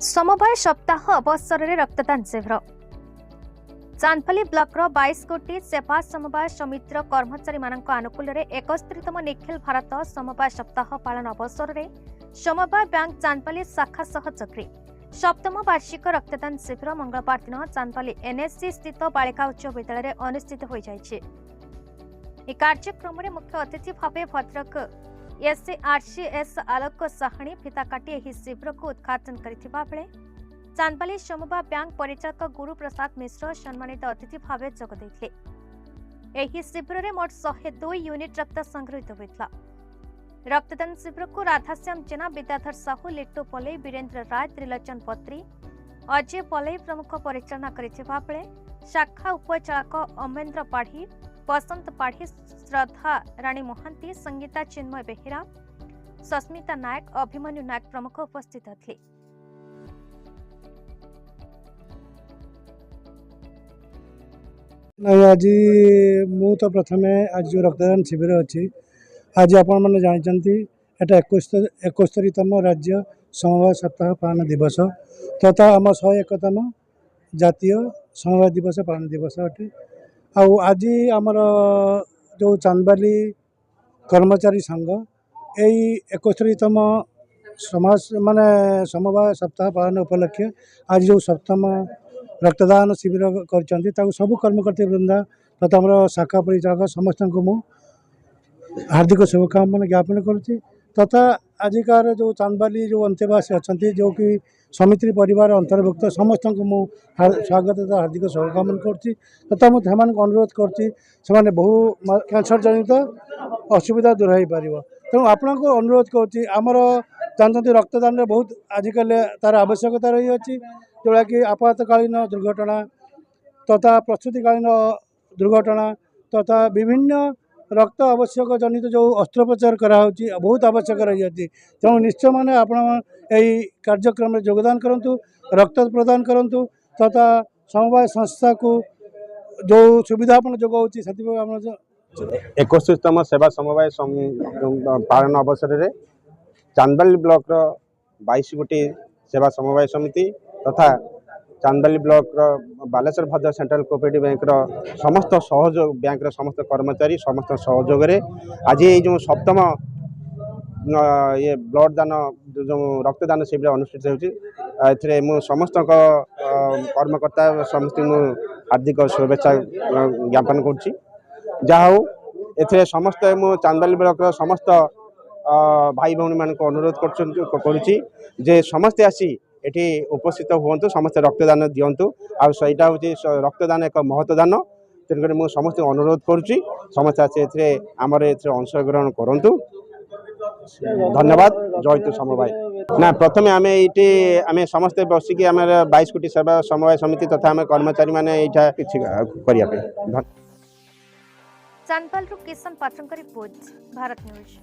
समवाय सप्ताह अवसर में रक्तदान शिविर चांदपाली ब्लॉक 22 कोटी सेवा समवाय समितिर कर्मचारी आनुकूल 71तम निखिल भारत समवाय सप्ताह पालन अवसर में समवाय बैंक चांदपाली शाखा सहयोगी सप्तम वार्षिक रक्तदान शिविर मंगलवार दिन चांदपाली एनएससी स्थित बालिका उच्च विद्यालय अनुष्ठित हो जाइछे। कार्यक्रम में मुख्य अतिथि भाव भद्रक एसआरसीएस आलोक साहनी फिता काटी एही शिविर को उद्घाटन करथिबा बेले चांदपाली समवाय बैंक परिचालक गुरु प्रसाद मिश्र सम्मानित अतिथि भाव जोग देथिले। एही शिविर में मोट 102 यूनिट रक्त संग्रहित होइतला। रक्तदान शिविर को राधाश्याम जेना, विद्याधर साहू, लिट्टू पलई, वीरेन्द्र राय, त्रिलोचन पत्री, अजय पलई प्रमुख परिचालना करथिबा बेले शाखा उपचालक अमेन्द्र पाढ़ी, बसंत पाढ़ी, श्रद्धा राणी मोहांती, संगीता चिन्मय बेहेरा, सस्मिता नायक, अभिमन्यु नायक प्रमुख उपस्थित थे। आज मु तो प्रथम आज जो रक्तदान शिविर अच्छी आज आपण मैंने जानते एटा 71तम राज्य समवाय सप्ताह पालन दिवस तथा आम 101तम जातीय समवाय दिवस पालन दिवस अटे। आज आमर जो चांदबाली कर्मचारी संघ यही 71तम समाज माने समवाय सप्ताह पालन उपलक्षे आज जो सप्तम रक्तदान शिविर कर सबु कर्मकर्ता वृंदा तथा आम शाखा परिचालक समस्त को हार्दिक शुभकामना ज्ञापन करुच्ची तथा आजिकार जो चांदबाली जो अंतेवासी अच्छा जो कि समिति परिवार अंतर्भुक्त समस्त को मुझे स्वागत तथा हार्दिक शुभकामना करुच्ची तथा मुझे अनुरोध करुच्ची बहु कैंसर जनित असुविधा दूर हो पार तेणु आपण को अनुरोध करुच्ची आमर जानते रक्तदान बहुत आजिकल तार आवश्यकता रही अच्छी जोड़ा कि आपातकालीन दुर्घटना तथा प्रस्तुतिकालीन दुर्घटना तथा विभिन्न रक्त आवश्यक जनित जो अस्त्रोपचार कराऊँच बहुत आवश्यक रही है। तेणु निश्चय माने आपण यही कार्यक्रम में योगदान करूँ रक्त प्रदान करूँ तथा समवाय संस्था को जो सुविधा आप जोगाऊँच से 71तम सेवा समवाय पालन अवसर में चांदबाली ब्लॉक 22 गोटी सेवा समवाय समिति तथा चांदबाली ब्लॉक बालेश्वर भद्र सेंट्रल कोऑपरेटिव बैंक समस्त सहयोग बैंक समस्त कर्मचारी समस्त सहयोग आज ये जो सप्तम ये ब्लड दान जो रक्तदान शिविर अनुष्ठित होती समस्त कर्मकर्ता समस्त हार्दिक शुभेच्छा ज्ञापन करुच्ची जहाँ ए समस्त मु चांदबाली ब्लॉक समस्त भाई भौणी मान अनुरोध करुच्ची जे समस्ते आसी एठी उपस्थित हुंतु समस्त रक्तदान दिंतु आईटा हूँ रक्तदान एक महत्वदान तेणुक मुझे समस्त अनुरोध करुच्ची समस्त आसी आमर अंशग्रहण करूँ। धन्यवाद। जयतु समवाय ना प्रथम आम ये आम समस्ते बसिकी आम 22 कोटी सेवा समवाय समिति तथा आम कर्मचारी मैंने यहाँ कि चांदपाल किशन पात्र रिपोर्ट भारत न्यूज।